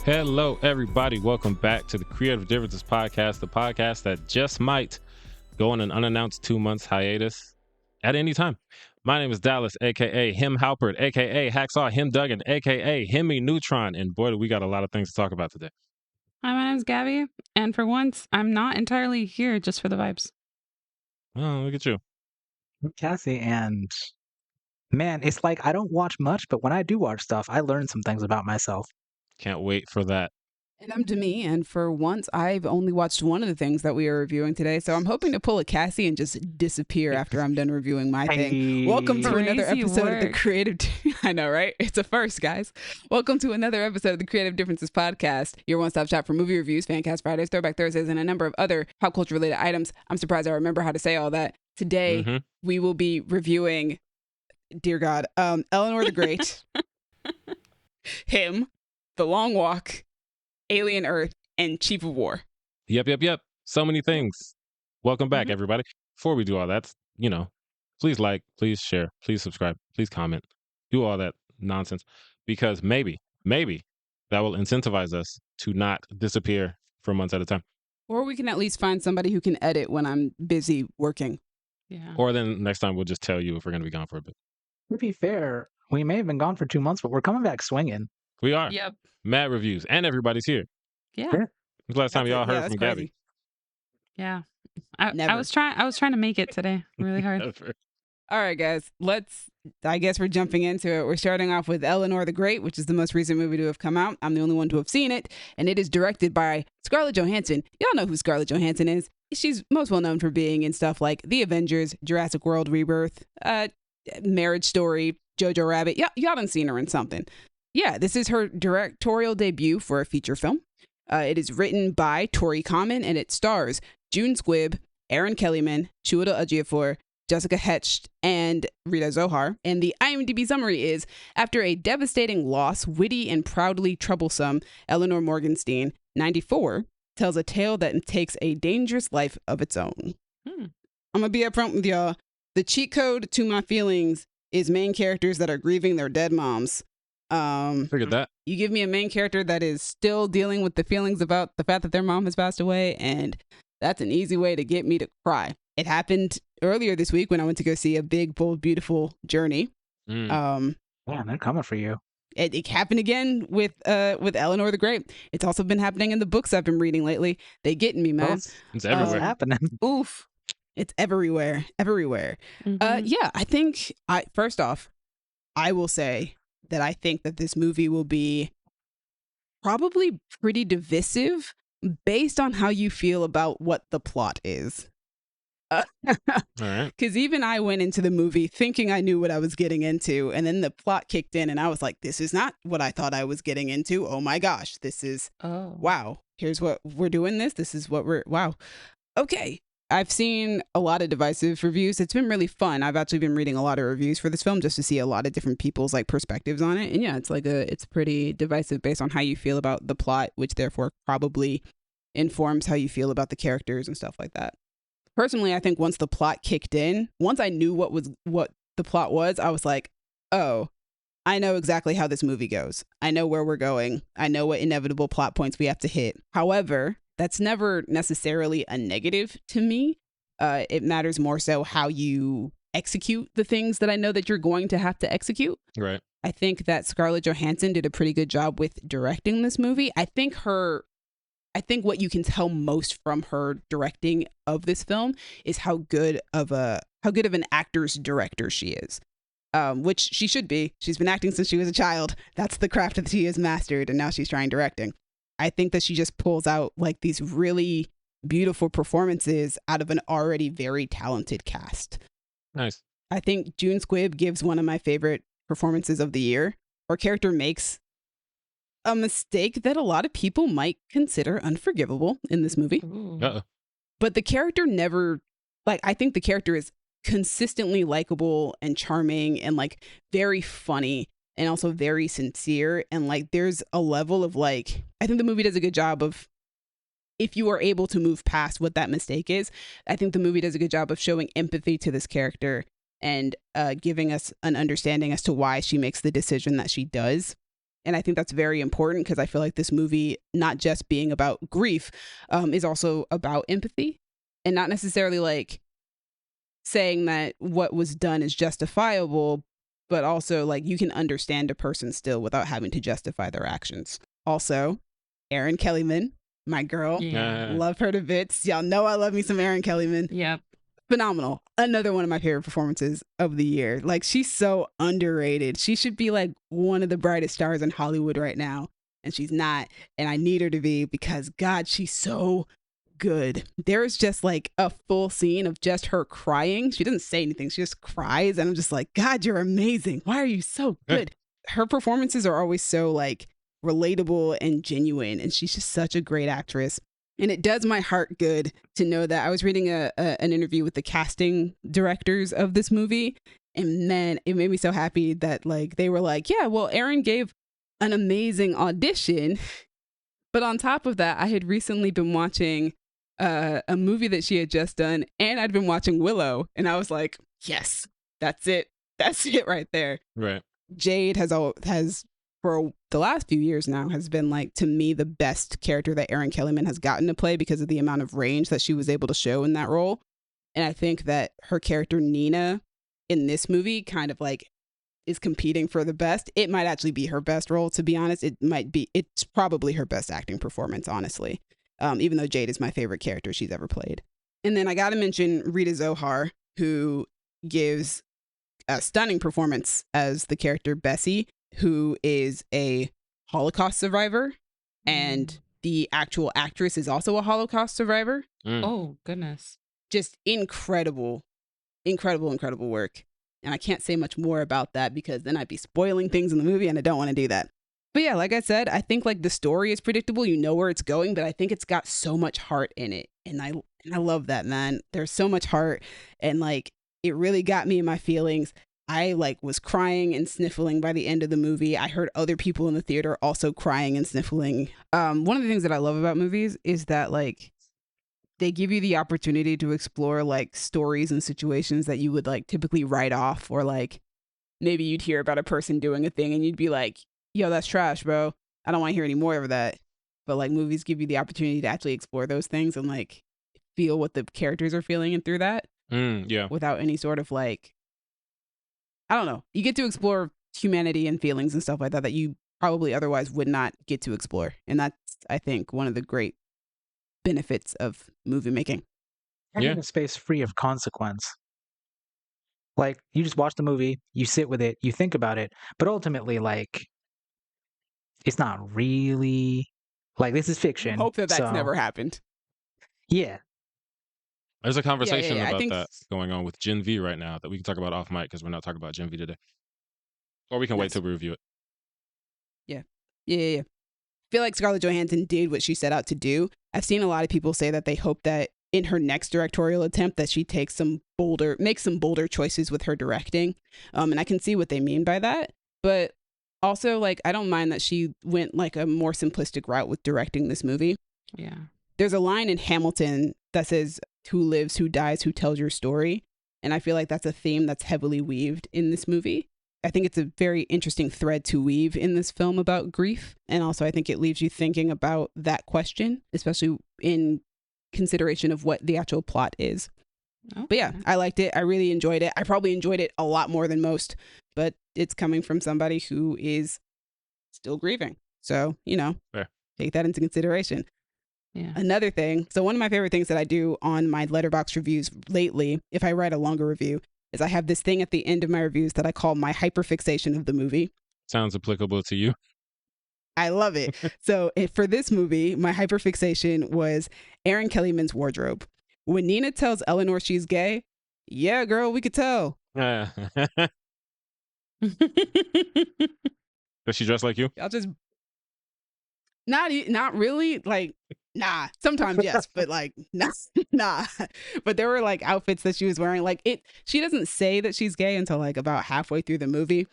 Hello, everybody. Welcome back to the Creative Differences Podcast, the podcast that just might go on an unannounced 2 months hiatus at any time. My name is Dallas, a.k.a. Him Halpert, a.k.a. Hacksaw Him Duggan, a.k.a. Himmy Neutron. And boy, do we got a lot of things to talk about today. Hi, my name's Gaby, and for once, I'm not entirely here just for the vibes. Oh, look at you. I'm Cassie, and man, it's like I don't watch much, but when I do watch stuff, I learn some things about myself. Can't wait for that. And I'm Demi, and for once, I've only watched one of the things that we are reviewing today, so I'm hoping to pull a Cassie and just disappear after I'm done reviewing my thing. Welcome to another Crazy episode of the work. Creative... I know, right? It's a first, guys. Welcome to another episode of the Creative Differences Podcast, your one-stop shop for movie reviews, Fancast Fridays, Throwback Thursdays, and a number of other pop culture-related items. I'm surprised I remember how to say all that. Today, we will be reviewing, dear God, Eleanor the Great, Him, The Long Walk, Alien Earth, and Chief of War. Yep. So many things. Welcome back, Mhm. everybody. Before we do all that, please like, please share, please subscribe, please comment, do all that nonsense, because maybe that will incentivize us to not disappear for months at a time. Or we can at least find somebody who can edit when I'm busy working. Yeah. Or then next time we'll just tell you if we're going to be gone for a bit. To be fair, we may have been gone for 2 months, but we're coming back swinging. We are. Yep. Mad reviews, and everybody's here. Yeah. Sure. When's the last time That's y'all it. Yeah, heard that's from crazy. Gaby? Yeah. I Never. was trying to make it today really hard. All right, guys. I guess we're jumping into it. We're starting off with Eleanor the Great, which is the most recent movie to have come out. I'm the only one to have seen it, and it is directed by Scarlett Johansson. Y'all know who Scarlett Johansson is. She's most well known for being in stuff like The Avengers, Jurassic World Rebirth, Marriage Story, Jojo Rabbit. Y'all done seen her in something. Yeah, this is her directorial debut for a feature film. It is written by Tori Common, and it stars June Squibb, Aaron Kellyman, Chiwetel Ejiofor, Jessica Hetch, and Rita Zohar. And the IMDb summary is, after a devastating loss, witty and proudly troublesome Eleanor Morgenstein, 94, tells a tale that takes a dangerous life of its own. I'm going to be upfront with y'all. The cheat code to my feelings is main characters that are grieving their dead moms. Figured that. You give me a main character that is still dealing with the feelings about the fact that their mom has passed away, and that's an easy way to get me to cry. It happened earlier this week when I went to go see A Big, Bold, Beautiful Journey. Mm. Man, they're coming for you. It happened again with Eleanor the Great. It's also been happening in the books I've been reading lately. They getting me, man. Well, It's What's everywhere. happening? Oof. It's everywhere. Mhm. Yeah, I think first off, I will say that I think that this movie will be probably pretty divisive based on how you feel about what the plot is. All right. Because even I went into the movie thinking I knew what I was getting into, and then the plot kicked in, and I was like, this is not what I thought I was getting into. Oh my gosh, this is, Oh. wow, here's what we're doing this is what wow. Okay. I've seen a lot of divisive reviews. It's been really fun. I've actually been reading a lot of reviews for this film just to see a lot of different people's like perspectives on it. And yeah, it's pretty divisive based on how you feel about the plot, which therefore probably informs how you feel about the characters and stuff like that. Personally, I think once the plot kicked in, once I knew what the plot was, I was like, oh, I know exactly how this movie goes. I know where we're going. I know what inevitable plot points we have to hit. However, that's never necessarily a negative to me. It matters more so how you execute the things that I know that you're going to have to execute. Right. I think that Scarlett Johansson did a pretty good job with directing this movie. I think what you can tell most from her directing of this film is how good of an actor's director she is. Which she should be. She's been acting since she was a child. That's the craft that she has mastered, and now she's trying directing. I think that she just pulls out like these really beautiful performances out of an already very talented cast. Nice. I think June Squibb gives one of my favorite performances of the year. Her character makes a mistake that a lot of people might consider unforgivable in this movie. Ooh. Uh-oh. But the character never, like, I think the character is consistently likable and charming and like very funny and also very sincere. And like, there's a level of like, I think the movie does a good job of, if you are able to move past what that mistake is, I think the movie does a good job of showing empathy to this character and giving us an understanding as to why she makes the decision that she does. And I think that's very important because I feel like this movie, not just being about grief, is also about empathy, and not necessarily like saying that what was done is justifiable, but also like you can understand a person still without having to justify their actions. Also, Erin Kellyman, my girl, love her to bits. Y'all know I love me some Erin Kellyman. Yep. Phenomenal. Another one of my favorite performances of the year. Like, she's so underrated. She should be like one of the brightest stars in Hollywood right now, and she's not. And I need her to be because, God, she's so good. There's just like a full scene of just her crying. She doesn't say anything. She just cries. And I'm just like, God, you're amazing. Why are you so good? Her performances are always so like relatable and genuine. And she's just such a great actress. And it does my heart good to know that I was reading an interview with the casting directors of this movie. And man, it made me so happy that like they were like, yeah, well, Erin gave an amazing audition. But on top of that, I had recently been watching a movie that she had just done, and I'd been watching Willow. And I was like, yes, that's it. That's it right there. Right. Jade has for the last few years now has been like, to me, the best character that Erin Kellyman has gotten to play because of the amount of range that she was able to show in that role. And I think that her character Nina in this movie kind of like is competing for the best. It might actually be her best role, to be honest. It's probably her best acting performance, honestly. Even though Jade is my favorite character she's ever played. And then I got to mention Rita Zohar, who gives a stunning performance as the character Bessie, who is a Holocaust survivor, and the actual actress is also a Holocaust survivor. Oh, goodness. Just incredible work. And I can't say much more about that because then I'd be spoiling things in the movie, and I don't want to do that. But yeah, like I said, I think like the story is predictable. You know where it's going, but I think it's got so much heart in it. And I love that, man. There's so much heart, and like it really got me in my feelings. I like was crying and sniffling by the end of the movie. I heard other people in the theater also crying and sniffling. One of the things that I love about movies is that like they give you the opportunity to explore like stories and situations that you would like typically write off, or like maybe you'd hear about a person doing a thing and you'd be like, yo, that's trash, bro. I don't want to hear any more of that. But like movies give you the opportunity to actually explore those things and like feel what the characters are feeling and through that. Yeah. Without any sort of like, I don't know. You get to explore humanity and feelings and stuff like that you probably otherwise would not get to explore. And that's, I think, one of the great benefits of movie making. Having a space free of consequence. Like, you just watch the movie, you sit with it, you think about it, but ultimately, like, it's not really, like, this is fiction. Hope that's never happened. Yeah. There's a conversation I about think that going on with Gen V right now that we can talk about off mic because we're not talking about Gen V today. Or we can wait till we review it. Yeah. I feel like Scarlett Johansson did what she set out to do. I've seen a lot of people say that they hope that in her next directorial attempt that she makes some bolder choices with her directing. And I can see what they mean by that. But also, like, I don't mind that she went like a more simplistic route with directing this movie. Yeah. There's a line in Hamilton that says, who lives, who dies, who tells your story. And I feel like that's a theme that's heavily weaved in this movie. I think it's a very interesting thread to weave in this film about grief. And also, I think it leaves you thinking about that question, especially in consideration of what the actual plot is. Okay. But yeah, I liked it. I really enjoyed it. I probably enjoyed it a lot more than most, but it's coming from somebody who is still grieving. So, Fair. Take that into consideration. Yeah. Another thing, so one of my favorite things that I do on my Letterboxd reviews lately, if I write a longer review, is I have this thing at the end of my reviews that I call my hyperfixation of the movie. Sounds applicable to you. I love it. So for this movie, my hyperfixation was Erin Kellyman's wardrobe. When Nina tells Eleanor she's gay, yeah, girl, we could tell. Does she dress like you? I'll just not really, like, nah. Sometimes yes, but like nah. But there were like outfits that she was wearing. Like she doesn't say that she's gay until like about halfway through the movie.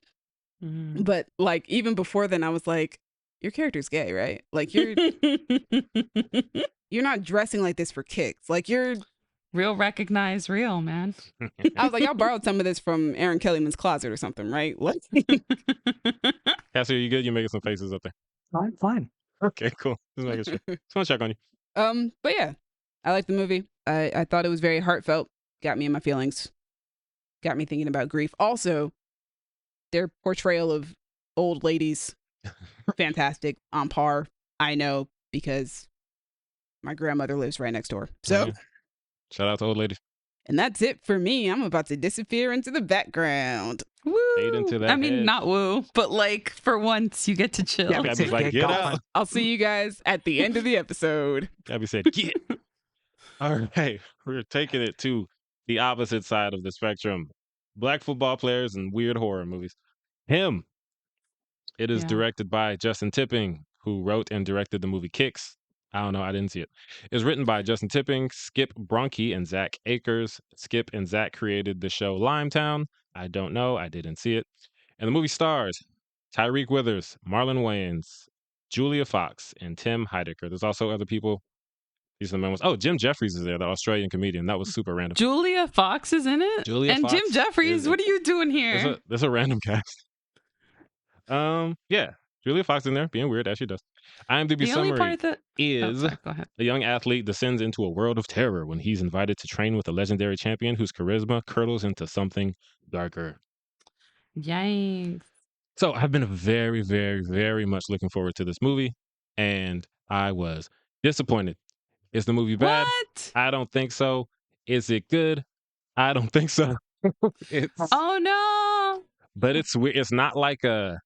Mm. But like even before then, I was like, your character's gay, right? Like you're not dressing like this for kicks. Like you're Real recognize real, man. I was like, y'all borrowed some of this from Aaron Kellyman's closet or something, right? What? Cassie, are you good? You're making some faces up there. I'm fine. Okay, cool. Just making sure. Just want to check on you. But yeah, I liked the movie. I thought it was very heartfelt. Got me in my feelings. Got me thinking about grief. Also, their portrayal of old ladies, fantastic, on par. I know because my grandmother lives right next door. So, Yeah. Shout out to old ladies. and that's it for me. I'm about to disappear into the background. Woo! Fade into that I mean, head. not woo, but like for once you get to chill. Yeah, Gabby's like, Get get going. out. I'll see you guys at the end of the episode. Gabby said, get. All right. We're taking it to the opposite side of the spectrum. Black football players and weird horror movies. Him. It is Yeah. directed by Justin Tipping, who wrote and directed the movie Kicks. I don't know. I didn't see it. It was written by Justin Tipping, Skip Bronke, and Zach Akers. Skip and Zach created the show Limetown. I don't know. I didn't see it. And the movie stars Tyreek Withers, Marlon Wayans, Julia Fox, and Tim Heidecker. There's also other people. These are the main ones. Oh, Jim Jeffries is there, the Australian comedian. That was super random. Julia Fox is in it? Julia and Fox Jim Jeffries, is- what are you doing here? There's a random cast. Yeah, Julia Fox in there, being weird as she does. IMDb the only summary part that is sorry, go ahead. a young athlete descends into a world of terror when he's invited to train with a legendary champion whose charisma curdles into something darker. Yikes. So I've been very, very, very much looking forward to this movie, and I was disappointed. Is the movie bad? What? I don't think so. Is it good? I don't think so. It's Oh no. but it's weird. It's not like a.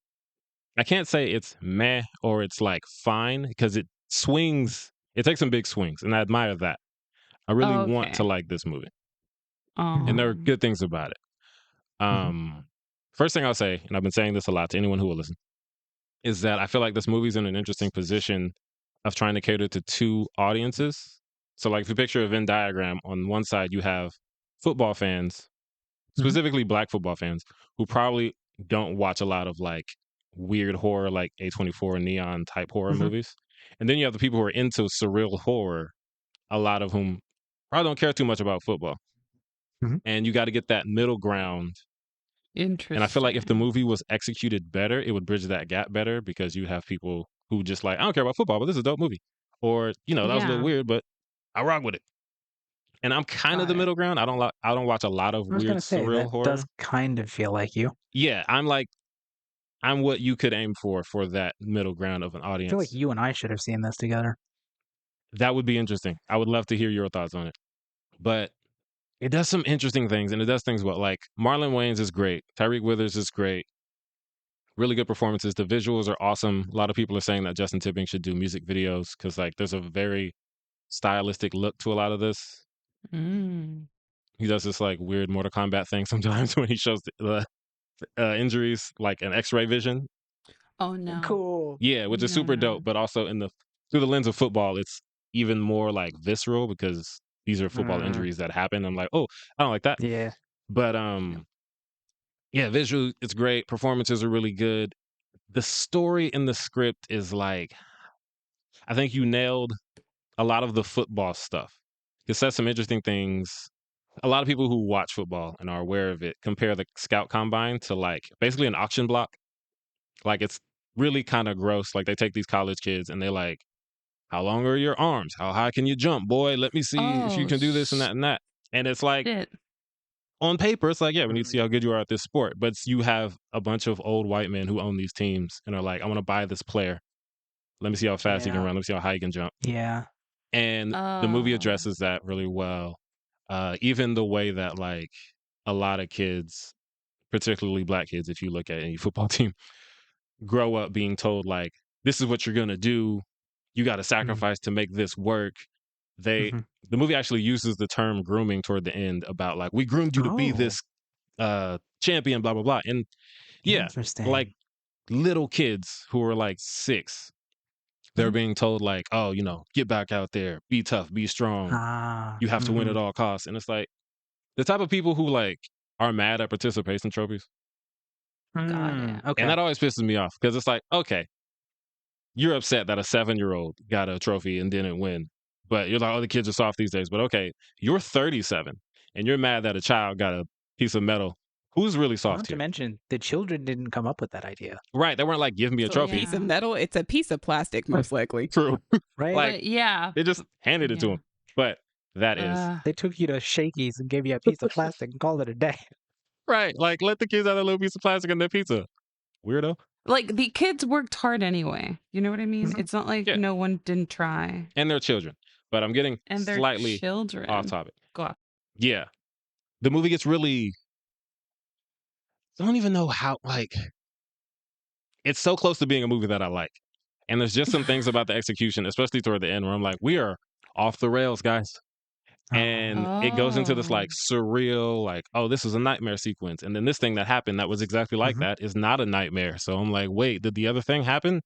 I can't say it's meh or it's like fine because it swings. It takes some big swings, and I admire that. I really want Okay. to like this movie, Oh. and there are good things about it. First thing I'll say, and I've been saying this a lot to anyone who will listen, is that I feel like this movie's in an interesting position of trying to cater to two audiences. So, like, if you picture a Venn diagram, on one side you have football fans, specifically black football fans, who probably don't watch a lot of like weird horror, like A24 neon type horror movies. And then you have the people who are into surreal horror, a lot of whom probably don't care too much about football. And you got to get that middle ground. Interesting. And I feel like if the movie was executed better, it would bridge that gap better because you have people who just like, I don't care about football, but this is a dope movie. Or, you know, that was a little Yeah. weird, but I rock with it. And I'm kind of Got the it. middle ground. I don't watch a lot of I was weird gonna say surreal that horror. does kind of feel like you. Yeah, I'm what you could aim for that middle ground of an I audience. feel like you and I should have seen this together. That would be interesting. I would love to hear your thoughts on it. But it does some interesting things, and it does things well. Like, Marlon Wayans is great. Tyreek Withers is great. Really good performances. The visuals are awesome. A lot of people are saying that Justin Tipping should do music videos because, like, there's a very stylistic look to a lot of this. Mm. He does this, like, weird Mortal Kombat thing sometimes when he shows the injuries, like an X-ray vision. Oh no. Cool. Yeah, which is super dope, but also through the lens of football, it's even more like visceral because these are football injuries that happen. I'm like, oh, I don't like that. Yeah. But yeah, visual, it's great. Performances are really good. The story in the script is like, I think you nailed a lot of the football stuff. It says some interesting things. A lot of people who watch football and are aware of it compare the scout combine to like basically an auction block. Like, it's really kind of gross. Like, they take these college kids and they're like, how long are your arms? How high can you jump, boy? Let me see if you Oh, can do this and that and that. And it's like, shit. on paper, it's like, yeah, we need to see how good you are at this sport. But you have a bunch of old white men who own these teams and are like, I want to buy this player. Let me see how fast he can Yeah. run. Let me see how high he can jump. Yeah. And the movie Oh. addresses that really well. Even the way that, like, a lot of kids, particularly black kids, if you look at any football team, grow up being told, like, this is what you're going to do. You got to sacrifice to make this work. The movie actually uses the term grooming toward the end about, like, we groomed you to be this champion, blah, blah, blah. And yeah, Interesting. like, little kids who are like 6, they're being told, like, oh, you know, get back out there, be tough, be strong. You have to win at all costs. And it's like the type of people who, like, are mad at participation trophies. Got it. Okay. And that always pisses me off because it's like, okay, you're upset that a 7-year-old got a trophy and didn't win, But you're like, oh, the kids are soft these days. But okay, you're 37 and you're mad that a child got a piece of metal. Who's really soft Not to here? mention, the children didn't come up with that idea, Right. They weren't like, give me a So trophy. a piece of metal. It's a piece of plastic, most likely. True. right? Like, But yeah, they just handed it to yeah. him. But that is They took you to Shakey's and gave you a piece of plastic and called it a day. right. Like, let the kids have a little piece of plastic in their pizza. Weirdo. like the kids worked hard anyway. You know what I mean? Mhm. It's not like Yeah. no one didn't try. And they're children. But I'm getting And they're slightly children. off topic. Go on. Yeah. The movie gets really, I don't even know how, like, it's so close to being a movie that I like. And there's just some things about the execution, especially toward the end, where I'm like, we are off the rails, guys. And it goes into this like surreal, like, oh, this is a nightmare sequence. And then this thing that happened that was exactly like Mhm. that is not a nightmare. So I'm like, wait, did the other thing happen?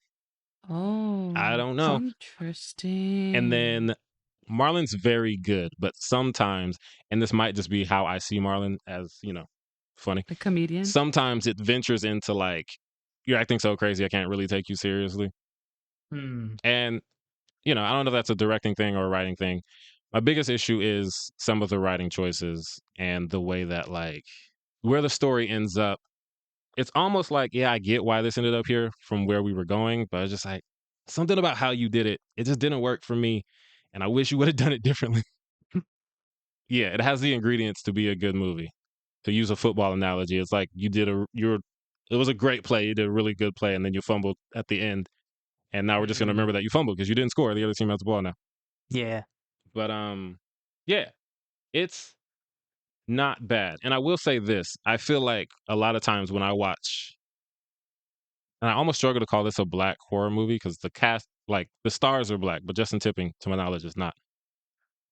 Oh, I don't know. Interesting. And then Marlon's very good, but sometimes, and this might just be how I see Marlon as, you know, funny. the comedian. Sometimes it ventures into like, you're acting so crazy, I can't really take you seriously. Hmm. And, you know, I don't know if that's a directing thing or a writing thing. My biggest issue is some of the writing choices and the way that, like, where the story ends up. It's almost like, yeah, I get why this ended up here from where we were going, but it's just like something about how you did it. It just didn't work for me. And I wish you would have done it differently. Yeah, it has the ingredients to be a good movie. To use a football analogy, it's like it was a great play. You did a really good play, and then you fumbled at the end. And now we're just going to remember that you fumbled because you didn't score. The other team has the ball now. Yeah. But yeah, it's not bad. And I will say this: I feel like a lot of times when I watch, and I almost struggle to call this a black horror movie because the cast, like the stars, are black, but Justin Tipping, to my knowledge, is not.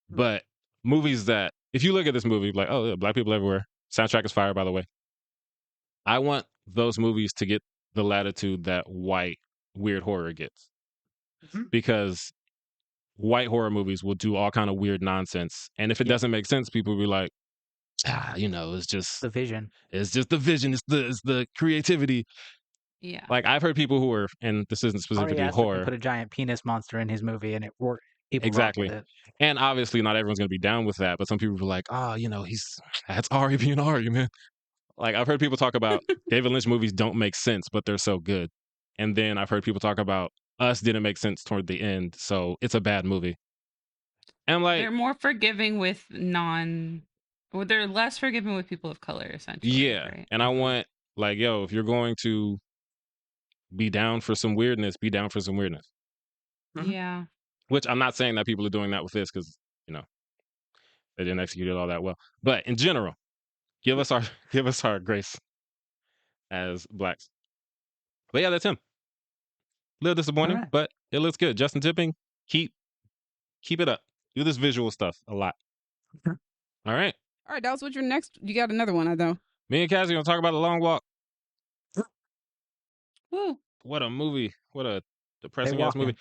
But movies that, if you look at this movie, like, oh, yeah, black people everywhere. Soundtrack is fire, by the way. I want those movies to get the latitude that white weird horror gets, Mhm. because white horror movies will do all kind of weird nonsense, and if it Yeah. doesn't make sense, people will be like, you know, it's just The vision. the vision, it's the creativity. Yeah. Like, I've heard people who are, and this isn't Ari specifically Aster can horror, put a giant penis monster in his movie and it worked. People rock exactly, with it. and obviously not everyone's gonna be down with that, but some people were like, you know, that's Ari being Ari, man. Like, I've heard people talk about David Lynch movies don't make sense, but they're so good. And then I've heard people talk about Us didn't make sense toward the end, so it's a bad movie. And I'm like, They're more forgiving with well, they're less forgiving with people of color, essentially. yeah. Right? And I want, like, yo, if you're going to be down for some weirdness, be down for some weirdness. Mhm. Yeah. Which I'm not saying that people are doing that with this because, you know, they didn't execute it all that well. But in general, give us our grace as blacks. But yeah, that's him. A little disappointing, Alright. but it looks good. Justin Tipping, keep it up. Do this visual stuff a lot. Mhm. All right. All right, Dallas, what's your next? You got another one, I know. Me and Cassie gonna talk about The Long Walk. Woo. What a movie. What a depressing They ass movie.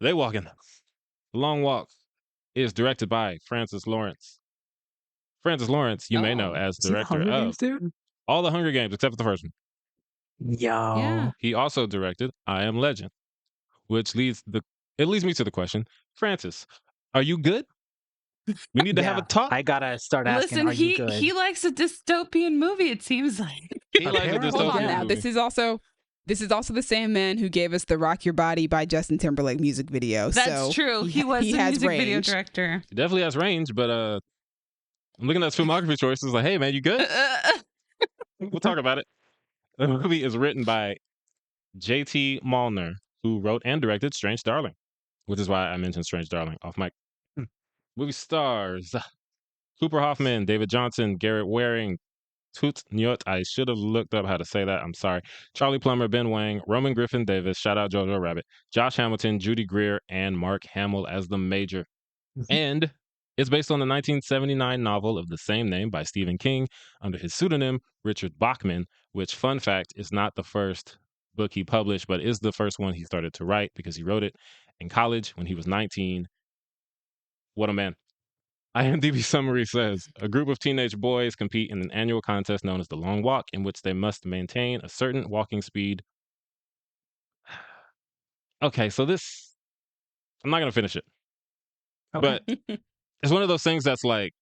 They Walking. The Long Walk is directed by Francis Lawrence. Francis Lawrence, you may know Oh. as Is he the director Hunger of Games dude? all the Hunger Games except for the first one. Yo. Yeah. He also directed I Am Legend, which leads me to the question, Francis, are you good? We need to have a Yeah, talk. I gotta start asking, Listen, are you good? he likes a dystopian movie, it seems like. He likes a Apparently, Hold on dystopian yeah. now. movie. This is also the same man who gave us the "Rock Your Body" by Justin Timberlake music video. That's so true. He was the has music video range. director. He definitely has range, but I'm looking at his filmography choices like, hey man, you good? We'll talk about it. The movie is written by J.T. Malner, who wrote and directed Strange Darling, which is why I mentioned Strange Darling off mic. Hmm. Movie stars Cooper Hoffman, David Johnson, Garrett Waring, Toot Nyut. I should have looked up how to say that. I'm sorry. Charlie Plummer, Ben Wang, Roman Griffin Davis, shout out Jojo Rabbit, Josh Hamilton, Judy Greer, and Mark Hamill as the Major. And it's based on the 1979 novel of the same name by Stephen King under his pseudonym, Richard Bachman, which, fun fact, is not the first book he published, but is the first one he started to write because he wrote it in college when he was 19. What a man. IMDb summary says, a group of teenage boys compete in an annual contest known as the Long Walk, in which they must maintain a certain walking speed. Okay, so I'm not going to finish it. But it's one of those things that's like,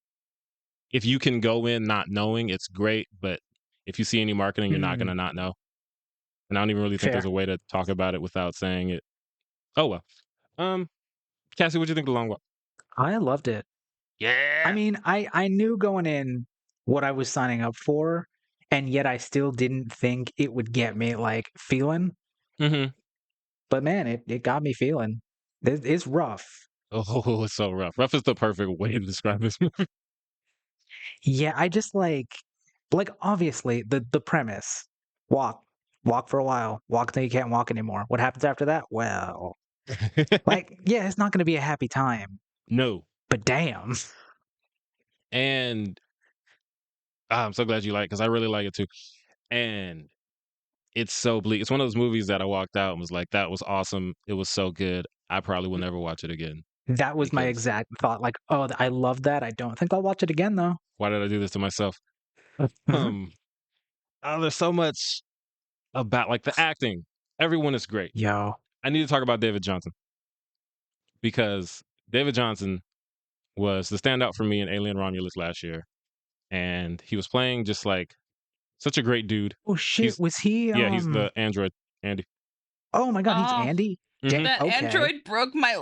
if you can go in not knowing, it's great. But if you see any marketing, you're not going to not know. And I don't even really think Fair. there's a way to talk about it without saying it. Oh, well. Cassie, what'd you think of The Long Walk? I loved it. Yeah. I mean, I knew going in what I was signing up for, and yet I still didn't think it would get me like feeling. Mm-hmm. But man, it got me feeling. It's rough. Oh, it's so rough. Rough is the perfect way to describe this movie. Yeah, I just like obviously the premise. Walk for a while, walk until you can't walk anymore. What happens after that? Well, like yeah, it's not going to be a happy time. No. But damn. And I'm so glad you like it, because I really like it too. And it's so bleak. It's one of those movies that I walked out and was like, that was awesome. It was so good. I probably will never watch it again. That was my Because- exact thought. Like, oh, I love that. I don't think I'll watch it again though. Why did I do this to myself? Mhm. There's so much about like the acting. Everyone is great. Yo, I need to talk about David Johnson, because David Johnson was the standout for me in Alien Romulus last year. And he was playing just like such a great dude. oh shit, He's- was he? Yeah, he's the android, Andy. Oh my god, he's Oh. Andy. Mhm. That Okay. android broke my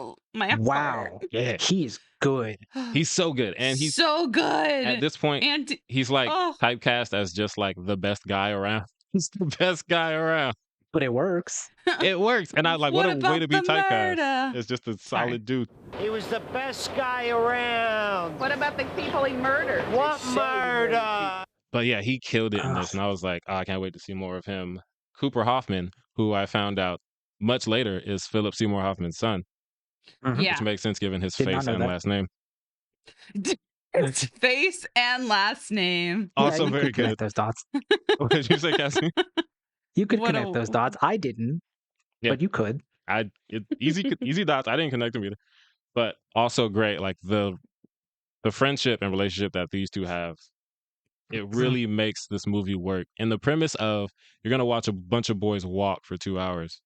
Wow, Yeah. he's good. heart. He's so good. And he's so good. at this point, and he's like oh. typecast as just like the best guy around. He's the best guy around. But it works. It works. And I like, what a way about to be the typecast. murder? It's just a Sorry. solid dude. He was the best guy around. What about the people he murdered? What murder? But yeah, he killed it in this. Ugh. And I was like, oh, I can't wait to see more of him. Cooper Hoffman, who I found out much later is Philip Seymour Hoffman's son, Mhm. Yeah. which makes sense given his Did not face know and that. last name. His face and last name. Also you very could connect good. those dots. What did you say, Cassie? You could What connect a- those dots. I didn't, Yeah. but you could. Easy dots. I didn't connect them either. But also great, like the friendship and relationship that these two have. It really makes this movie work. And the premise of you're gonna watch a bunch of boys walk for 2 hours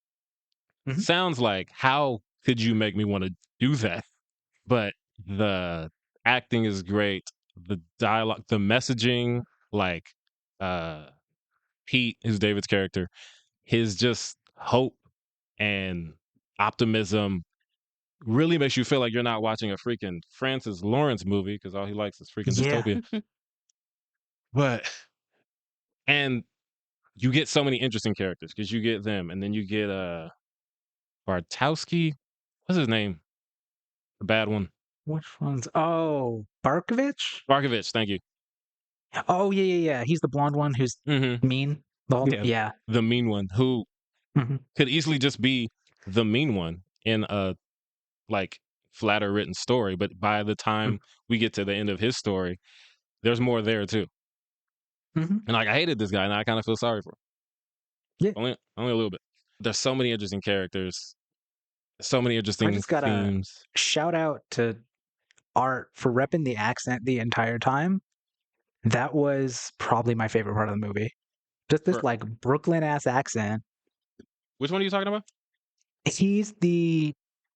Mhm. sounds like, how could you make me want to do that? But the acting is great. The dialogue, the messaging, like Pete, who's David's character, his just hope and optimism really makes you feel like you're not watching a freaking Francis Lawrence movie, because all he likes is freaking Yeah. dystopia. But and you get so many interesting characters, because you get them, and then you get Bartowski. What's his name? The bad one. Which ones? Oh, Barkovich? Barkovich, thank you. Oh yeah. He's the blonde one who's Mm-hmm. mean. The whole Yeah. yeah. The mean one, who Mhm. could easily just be the mean one in a like flatter written story, but by the time we get to the end of his story, there's more there too. Mhm. And like, I hated this guy, and I kind of feel sorry for him. Yeah. Only a little bit. There's so many interesting characters, so many interesting just gotta- themes. Shout out to Art for repping the accent the entire time. That was probably my favorite part of the movie. Just this For- like Brooklyn ass accent. Which one are you talking about? He's the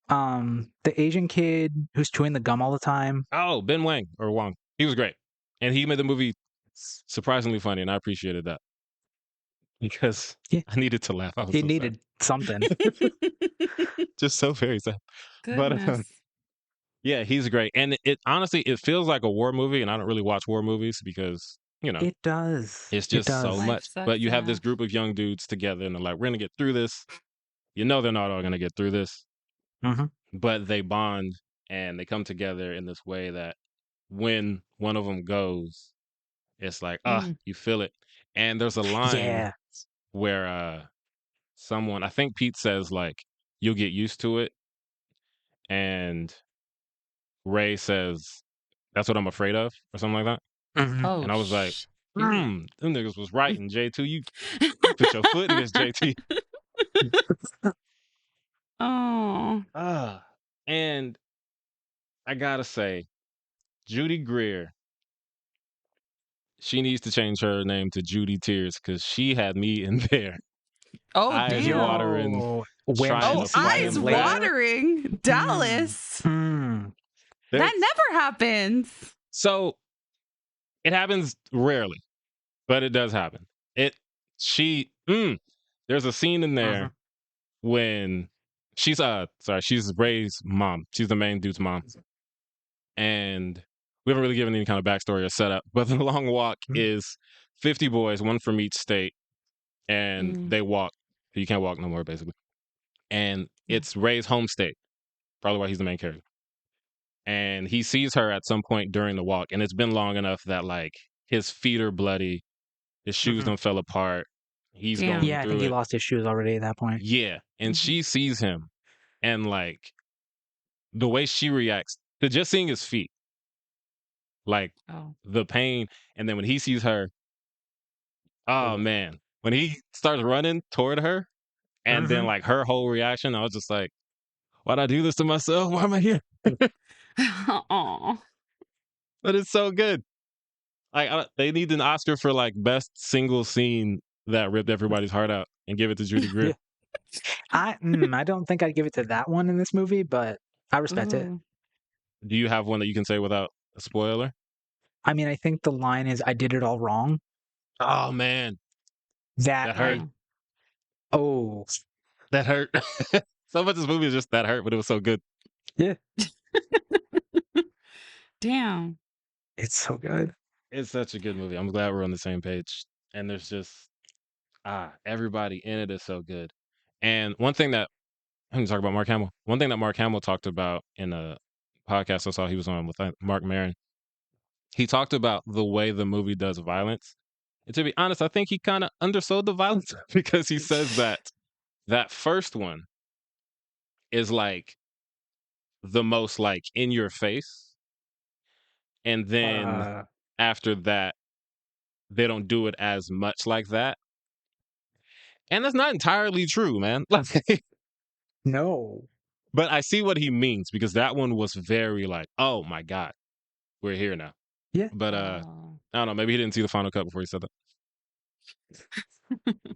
Asian kid who's chewing the gum all the time. Oh, Ben Wang or Wong. He was great, and he made the movie surprisingly funny, and I appreciated that, because Yeah. I needed to laugh. I was He so needed something. sad. Just so very sad. But, Goodness. Yeah, he's great, and it honestly, it feels like a war movie, and I don't really watch war movies because It does. it's It just so does. Life much. sucks But you have this enough. group of young dudes together, and they're like, "We're gonna get through this." You know, they're not all gonna get through this, Mhm. but they bond and they come together in this way that when one of them goes, it's like, you feel it. And there's a line Yeah. where someone, I think Pete says like, "You'll get used to it," and Ray says, "That's what I'm afraid of," or something like that. Mhm. Oh, And I was like, shit. them niggas was right. And J2, you put your foot in this, JT. Oh. And I gotta say, Judy Greer, she needs to change her name to Judy Tears, because she had me in there. Oh, Eyes damn. watering. When trying Oh, to find eyes him later. watering. Dallas. Mm. That never happens. So it happens rarely, but it does happen. There's a scene in there when she's Ray's mom. She's the main dude's mom. And we haven't really given any kind of backstory or setup, but the long walk is 50 boys, one from each state, and they walk. You can't walk no more, basically. And it's Ray's home state, probably why he's the main character. And he sees her at some point during the walk, and it's been long enough that like his feet are bloody, his shoes done fell apart. He's going Yeah, I through think he it. lost his shoes already at that point. Yeah, and she sees him, and like the way she reacts to just seeing his feet, like the pain, and then when he sees her, oh man, when he starts running toward her, and then like her whole reaction, I was just like, why'd I do this to myself? Why am I here? Aw. But it's so good. Like they need an Oscar for like best single scene that ripped everybody's heart out, and give it to Judy Greer. I don't think I'd give it to that one in this movie, but I respect it. Do you have one that you can say without a spoiler? I mean, I think the line is, "I did it all wrong." Oh man, that hurt. Oh, that hurt. So much of this movie is just that hurt, but it was so good. Yeah. Damn. It's so good. It's such a good movie. I'm glad we're on the same page. And there's just everybody in it is so good. And one thing that I'm going to talk about Mark Hamill. One thing that Mark Hamill talked about in a podcast I saw he was on with Mark Maron, he talked about the way the movie does violence. And to be honest, I think he kind of undersold the violence because he says that first one is like the most like in your face. And then after that, they don't do it as much like that. And that's not entirely true, man. No. But I see what he means because that one was very like, oh my God, we're here now. Yeah. But I don't know, maybe he didn't see the final cut before he said that.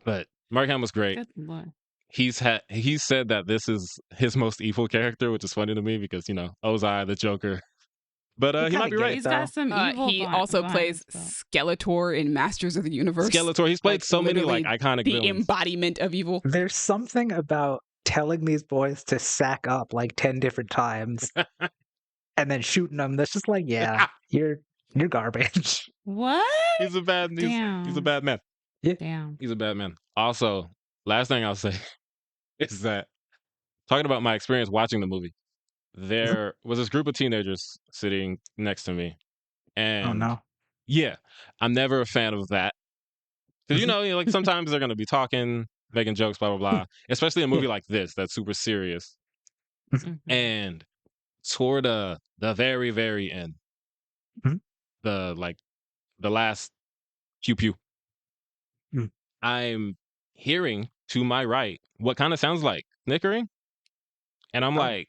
But Mark Hamill's great. Good Lord. He said that this is his most evil character, which is funny to me because, Ozai, the Joker. But he might be right. He's got some evil He also plays Skeletor in Masters of the Universe. Skeletor. He's played so many like iconic the villains. embodiment of evil. There's something about telling these boys to sack up like 10 different times and then shooting them. That's just like, yeah, you're garbage. What? He's a bad he's a bad man. Yeah. Damn. He's a bad man. Also, last thing I'll say is that talking about my experience watching the movie, there was this group of teenagers sitting next to me. And oh no. Yeah, I'm never a fan of that. Because, like sometimes they're going to be talking, making jokes, blah, blah, blah. Especially a movie like this that's super serious. And toward the very, very end, the last pew pew, I'm hearing to my right what kind of sounds like snickering. And I'm like,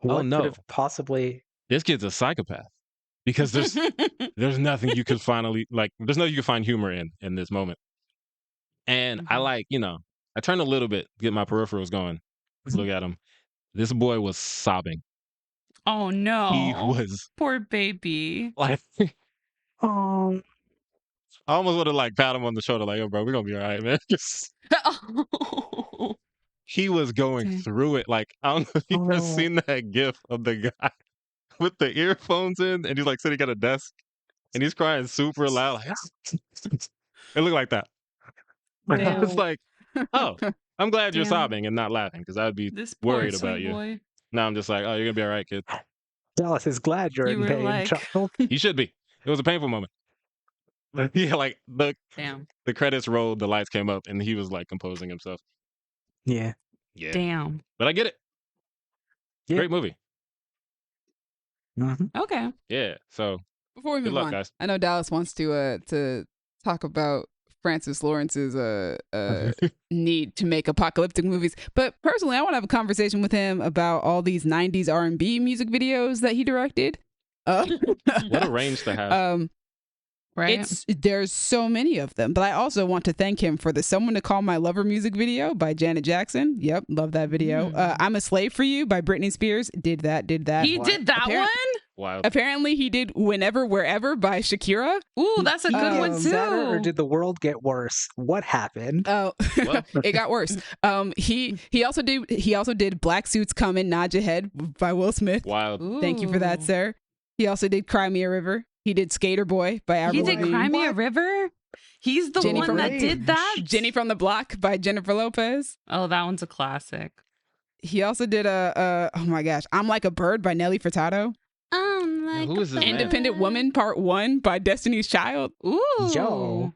what oh no, could have possibly... this kid's a psychopath. Because there's nothing you could finally there's nothing you can find humor in this moment. And I I turned a little bit, get my peripherals going, look at him. This boy was sobbing. Oh no. He was poor baby. Like oh, I almost would have pat him on the shoulder, like, "Yo, bro, we're gonna be all right, man." He was going through it. Like, I don't know if you guys seen that gif of the guy with the earphones in, and he's like sitting at a desk, and he's crying super loud. Like, it looked like that. I was like, "Oh, I'm glad you're sobbing and not laughing, because I'd be worried about you." Boy. Now I'm just like, "Oh, you're gonna be all right, kid." Dallas is glad you're in pain, child. You should be. It was a painful moment. Yeah, like the credits rolled, the lights came up, and he was like composing himself. Yeah. Damn. But I get it. Yeah. Great movie. Okay. Yeah. So before we move luck, on, guys. I know Dallas wants to talk about Francis Lawrence's need to make apocalyptic movies, but personally, I want to have a conversation with him about all these '90s R&B music videos that he directed. What a range to have. right? There's so many of them, but I also want to thank him for the "Someone to Call My Lover" music video by Janet Jackson. Yep, love that video. "I'm a Slave for You" by Britney Spears. Did that. He did that one? Wow. Apparently, he did "Whenever Wherever" by Shakira. Ooh, that's a good one too. Better, or did the world get worse? What happened? Oh, it got worse. He also did "Black Suits Coming, Nod Your Head" by Will Smith. Wild. Thank you for that, sir. He also did "Cry Me a River." He did "Skater Boy" by Avril He did Lavigne. Cry Me a River? He's the Jenny one from that the- did that? "Jenny from the Block" by Jennifer Lopez. Oh, that one's a classic. He also did oh my gosh, "I'm Like a Bird" by Nelly Furtado. Like who is this man? "Independent Woman" Part 1 by Destiny's Child. Ooh. Yo.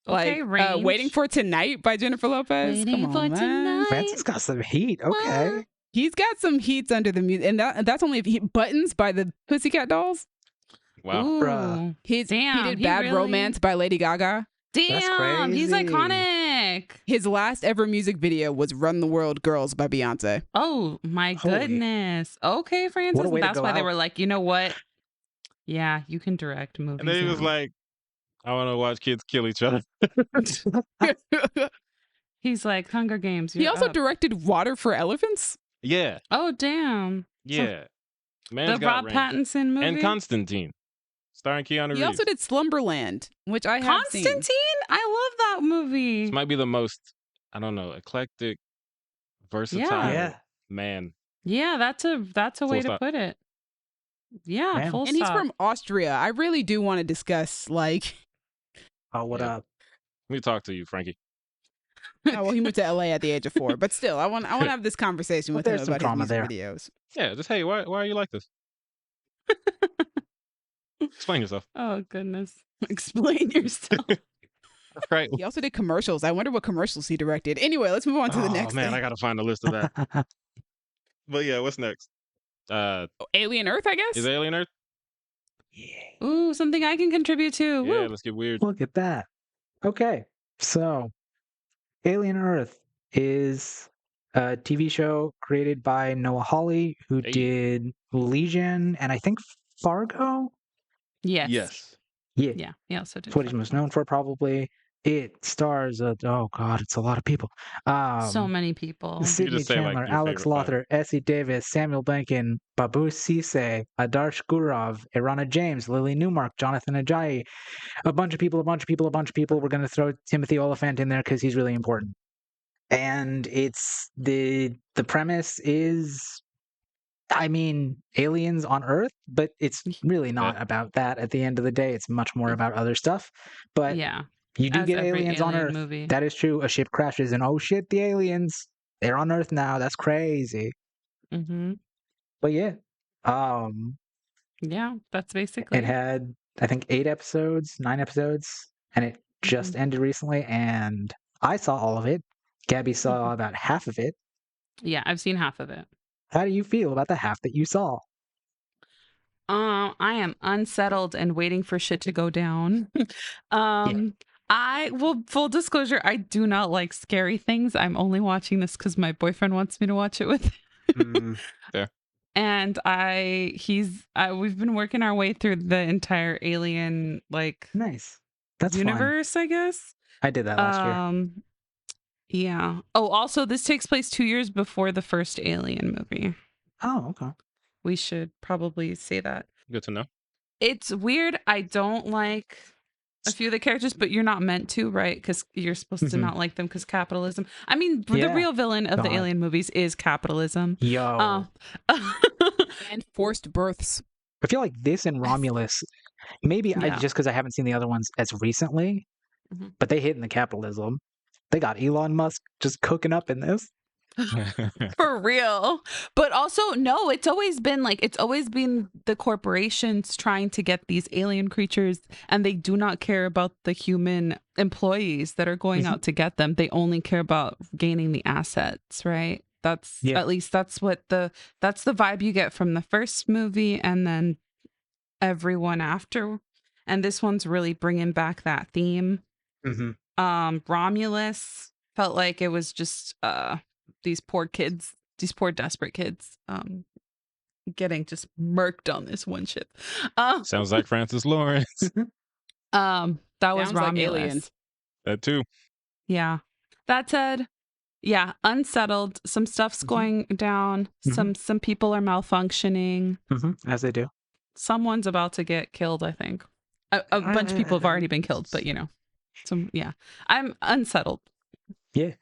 Okay, range. "Waiting for Tonight" by Jennifer Lopez. Waiting Come for on, man. Tonight. Francis got some heat. Okay. He's got some heats under the music, and that's only "Buttons" by the Pussycat Dolls. Wow. Ooh. Bruh. He Damn, did he "Bad really- Romance" by Lady Gaga. Damn, he's crazy. iconic. His last ever music video was "Run the World Girls" by Beyonce. Oh my Holy. goodness. Okay, Francis. What a way to That's go why they out. were like, you know what? Yeah, you can direct movies. And then he was now. like, I want to watch kids kill each other. He's like, Hunger Games. He you're also up. directed "Water for Elephants." Yeah. Oh, damn. Yeah. Man's The got Rob range. Pattinson movie. And Constantine, starring Keanu Reeves. He also did "Slumberland," which I have seen. Constantine? I love that movie. This might be the most, I don't know, eclectic, versatile Yeah. man. Yeah, that's a way to stop. put it. Yeah, Man. full And he's stop. from Austria. I really do want to discuss, like, Oh, what Yeah. up? Let me talk to you, Frankie. oh, well, he moved to LA at the age of 4, but still, I want to have this conversation Well, with him there's some about drama his music videos. Yeah, just, hey, why are you like this? Explain yourself. Oh goodness. Explain yourself. Right. He also did commercials. I wonder what commercials he directed. Anyway, let's move on to the next man, thing. I got to find a list of that. But yeah, what's next? Alien Earth, I guess. Is Alien Earth? Ooh, something I can contribute to. Yeah, Woo. let's get weird. Look at that. Okay. So, Alien Earth is a TV show created by Noah Hawley, who Hey. did Legion and I think Fargo. Yes. Yeah. Yeah. He also did. That's what he's most known for, probably. It stars, oh God, it's a lot of people. So many people. Sidney just say, like, Chandler, your Alex favorite five. Lothar, Essie Davis, Samuel Benkin, Babu Sise, Adarsh Gurov, Irana James, Lily Newmark, Jonathan Ajayi, a bunch of people. We're going to throw Timothy Oliphant in there because he's really important. And it's the premise is, I mean, aliens on Earth, but it's really not about that at the end of the day. It's much more about other stuff. But Yeah. you do As get every aliens on alien Earth. movie. That is true. A ship crashes and oh shit, the aliens. They're on Earth now. That's crazy. Mm-hmm. But yeah. Yeah, that's basically It had, I think, 9 episodes, and it just ended recently, and I saw all of it. Gabby saw about half of it. Yeah, I've seen half of it. How do you feel about the half that you saw? I am unsettled and waiting for shit to go down. Full disclosure, I do not like scary things. I'm only watching this because my boyfriend wants me to watch it with him. Fair. And we've been working our way through the entire Alien Nice. That's fun. universe, I guess. I did that last year. Yeah. Oh, also, this takes place 2 years before the first Alien movie. Oh, okay. We should probably say that. Good to know. It's weird. I don't like a few of the characters, but you're not meant to, right? Because you're supposed to Mhm. not like them because capitalism. I mean, the Yeah. real villain of the God. Alien movies is capitalism. Yo. And forced births. I feel like this and Romulus, maybe Yeah. just because I haven't seen the other ones as recently, Mhm. but they hit in the capitalism. They got Elon Musk just cooking up in this. For real. But also, no, it's always been the corporations trying to get these alien creatures, and they do not care about the human employees that are going Mhm. out to get them. They only care about gaining the assets, right? That's Yeah. at least that's the vibe you get from the first movie and then everyone after. And this one's really bringing back that theme. Mm-hmm. Romulus felt like it was just these poor desperate kids getting just murked on this one ship. Sounds like Francis Lawrence. That was Sounds Romulus. like Alien. That too. Yeah. That said, yeah, unsettled. Some stuff's going down. Some people are malfunctioning. As they do. Someone's about to get killed, I think. A bunch of people have already been killed, but yeah. I'm unsettled. Yeah.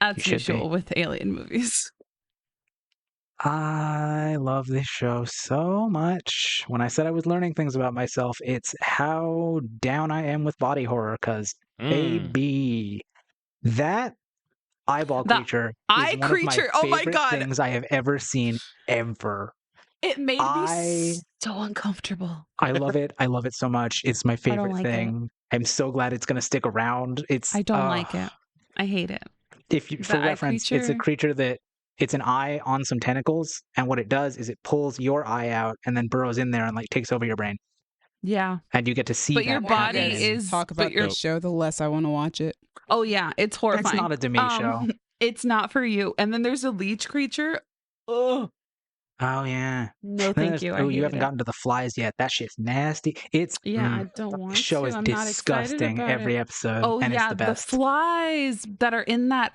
As You should usual be. with alien movies. I love this show so much. When I said I was learning things about myself, it's how down I am with body horror. Because baby, that eyeball The creature eye is one creature, of oh my my favorite God. things I have ever seen ever. It made me so uncomfortable. I love it. I love it so much. It's my favorite like thing. I'm so glad it's going to stick around. I don't like it. I hate it. If you, for The eye reference, it's a creature- creature that it's an eye on some tentacles, and what it does is it pulls your eye out and then burrows in there and like takes over your brain, Yeah. and you get to see But that your body happen. You guys is- talk but about your- this show, the less I want to watch it. Oh yeah, it's horrifying. It's not a Demi show. It's not for you. And then there's a leech creature. Ugh. Oh yeah. No, And then thank you. I Oh, you hate haven't it. gotten to the flies yet. That shit's nasty. It's I don't the want show to. is I'm not excited disgusting about every it. episode, Oh and yeah, it's the best. flies that are in that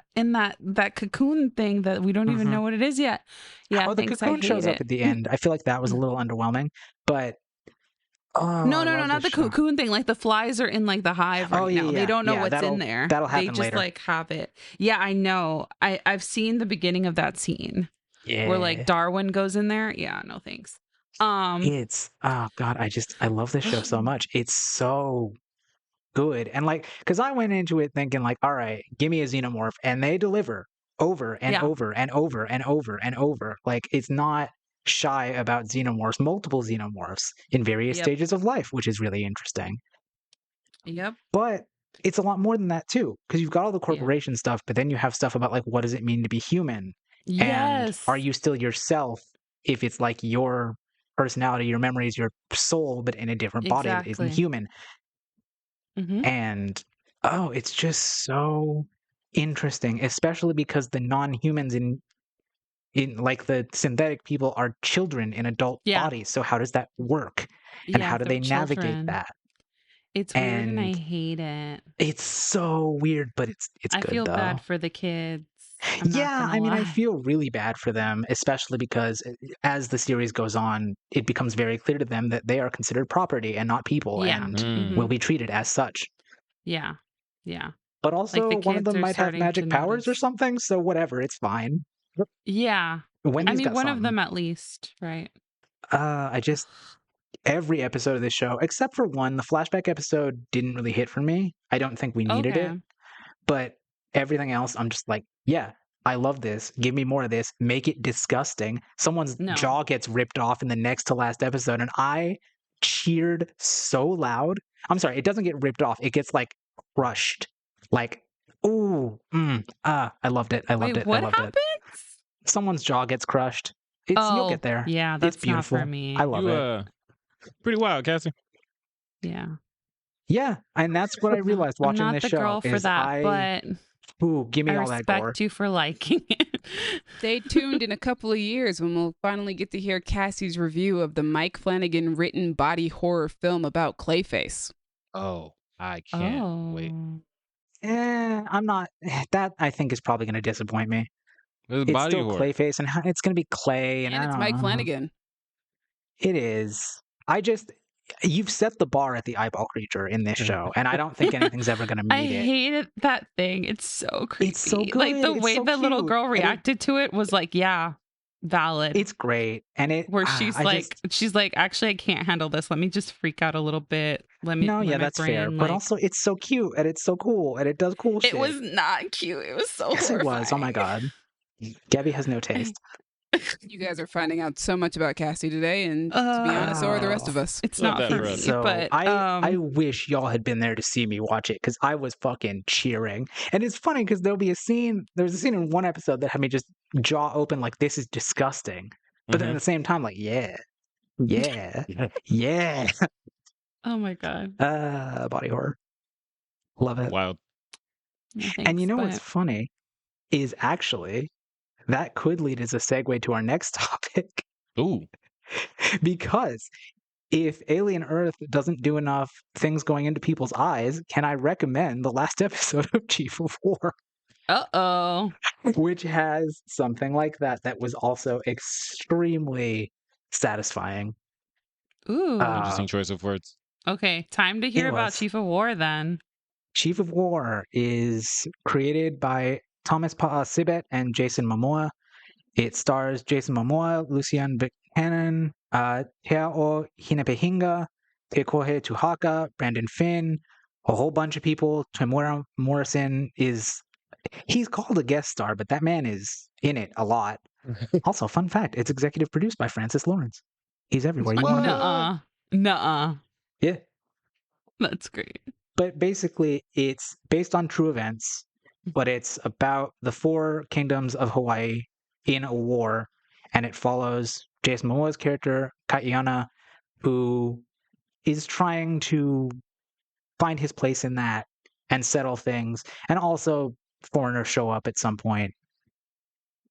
cocoon thing that we don't even know what it is yet. Yeah, Oh, the thanks. I cocoon hate shows it. up at the end. I feel like that was a little underwhelming, but No, I no, love not the this show. cocoon thing. Like the flies are in like the hive right Oh, yeah, now. yeah, They don't know yeah, what's that'll- in there. that'll They happen just later. like have it. Yeah, I know. I've seen the beginning of that scene Yeah. where like Darwin goes in there. Yeah, no thanks. It's oh god, I love this show so much. It's so good. And like, because I went into it thinking like, all right, give me a xenomorph, and they deliver over and Yeah. over and over and over and over. Like, it's not shy about xenomorphs, multiple xenomorphs in various Yep. stages of life, which is really interesting. Yep. But it's a lot more than that too, because you've got all the corporation stuff, but then you have stuff about like, what does it mean to be human? Yes. And are you still yourself if it's like your personality, your memories, your soul, but in a different body that isn't Exactly. human? Mhm. And it's just so interesting, especially because the non-humans in like the synthetic people are children in adult Yeah. bodies. So how does that work? And how do they're they navigate children. that? It's weird and I And hate it. It's so weird, but it's I good feel though. bad for the kids. I'm not Yeah, gonna I mean, I lie. feel really bad for them, especially because as the series goes on, it becomes very clear to them that they are considered property and not people, Yeah. and Mhm. will be treated as such. Yeah. Yeah. But also, one of kids them are might have starting magic to powers or notice. something, so whatever, it's fine. Yeah. Wendy's I mean, got one of something. them at least, right? Every episode of this show, except for one, the flashback episode didn't really hit for me. I don't think we needed Okay. it, but everything else, I'm just like, yeah, I love this. Give me more of this. Make it disgusting. Someone's No. jaw gets ripped off in the next to last episode, and I cheered so loud. I'm sorry, it doesn't get ripped off. It gets like crushed. Like, ooh, I loved it. I loved Wait, it. what I loved happens? it. Someone's jaw gets crushed. You'll get there. Yeah, It's that's not beautiful. for me. I love You it. pretty wild, Cassie. Yeah. Yeah, and that's what I realized watching I'm not this the show. girl for is that, but give me I all that gore. respect you for liking it. Stay tuned in a couple of years when we'll finally get to hear Cassie's review of the Mike Flanagan written body horror film about Clayface. Oh, I can't wait. I'm not. That I think is probably going to disappoint me. It's It's body still horror. Clayface, and it's going to be Clay, and And I it's don't Mike know. Flanagan. It is. You've set the bar at the eyeball creature in this show, and I don't think anything's ever going to I meet it. hated that thing. It's so creepy. It's so Like the good. It's way so the little cute. girl And it- reacted to it was like, yeah, valid. It's great, and where she's like, actually, I can't handle this. Let me just freak out a little bit. Let me. No, let yeah, my that's fair. brain, But like- also, it's so cute, and it's so cool, and it does cool shit. it was not cute. It was so Yes, it was. Oh my horrifying. god, Gabby has no taste. You guys are finding out so much about Cassie today, and to be honest, so are the rest of us. It's Love not that for for me, us. So but I wish y'all had been there to see me watch it because I was fucking cheering. And it's funny because there's a scene in one episode that had me just jaw open like this is disgusting. But then at the same time, like, yeah. oh my god, Body horror. Love it. Wild. no, And you thanks, know but- what's funny is actually that could lead as a segue to our next topic Ooh. because if Alien Earth doesn't do enough things going into people's eyes, can I recommend the last episode of Chief of War, Uh-oh. which has something like that was also extremely satisfying. Ooh. Interesting choice of words. Okay, time to hear about was. Chief of War then. Chief of War is created by Thomas Pa'a-Sibet and Jason Momoa. It stars Jason Momoa, Lucian Buchanan, Tea'o Hinepehinga, Tekohe Tuhaka, Brandon Finn, a whole bunch of people. Tamura Morrison he's called a guest star, but that man is in it a lot. Also, fun fact, it's executive produced by Francis Lawrence. He's everywhere you want to be. Nuh-uh. Nuh-uh. Yeah. That's great. But basically, it's based on true events, but it's about the 4 kingdoms of Hawaii in a war, and it follows Jason Momoa's character, Kaiana, who is trying to find his place in that and settle things, and also foreigners show up at some point.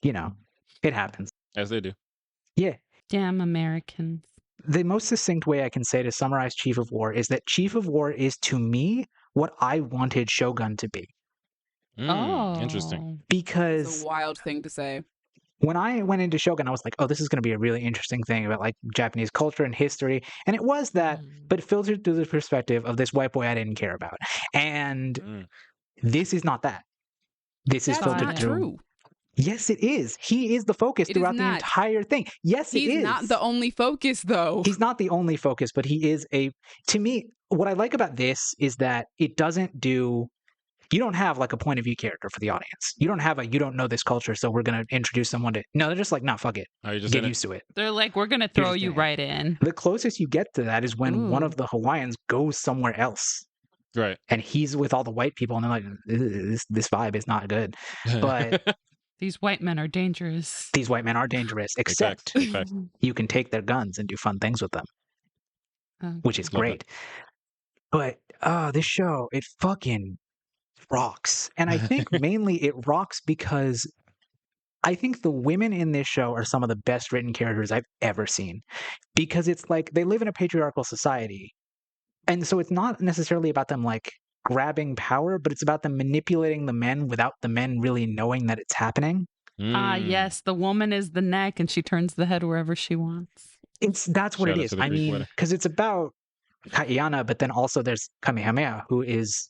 You know, it happens. As they do. Yeah. Damn Americans. The most succinct way I can say to summarize Chief of War is that Chief of War is, to me, what I wanted Shogun to be. Interesting. Oh. Because It's a wild thing to say. when I went into Shogun, I was like, oh, this is going to be a really interesting thing about like Japanese culture and history. And it was that, but filtered through the perspective of this white boy I didn't care about. And this is not that. This is That's filtered not through. true. Yes, it is. He is the focus It is throughout the not. entire thing. Yes, it is. He's not the only focus, though. He's not the only focus, but he is to me, what I like about this is that it doesn't do, you don't have like a point of view character for the audience. You don't have you don't know this culture, so we're going to introduce someone to, no, they're just like, nah, fuck it. Are you just Get used to it. They're like, we're going to throw just you in it. right in. The closest you get to that is when one Ooh. of the Hawaiians goes somewhere else. Right. And he's with all the white people, and they're like, this vibe is not good. But These white men are dangerous. these white men are dangerous, except Big facts. you can take their guns and do fun things with them, which is Love great. But this show, it fucking rocks. And I think mainly it rocks because I think the women in this show are some of the best written characters I've ever seen. Because it's like they live in a patriarchal society. And so it's not necessarily about them like grabbing power, but it's about them manipulating the men without the men really knowing that it's happening. Yes, the woman is the neck and she turns the head wherever she wants. That's what Shout it out is. to the I Greek mean, wedding. because it's about Kaiana, but then also there's Kamehameha, who is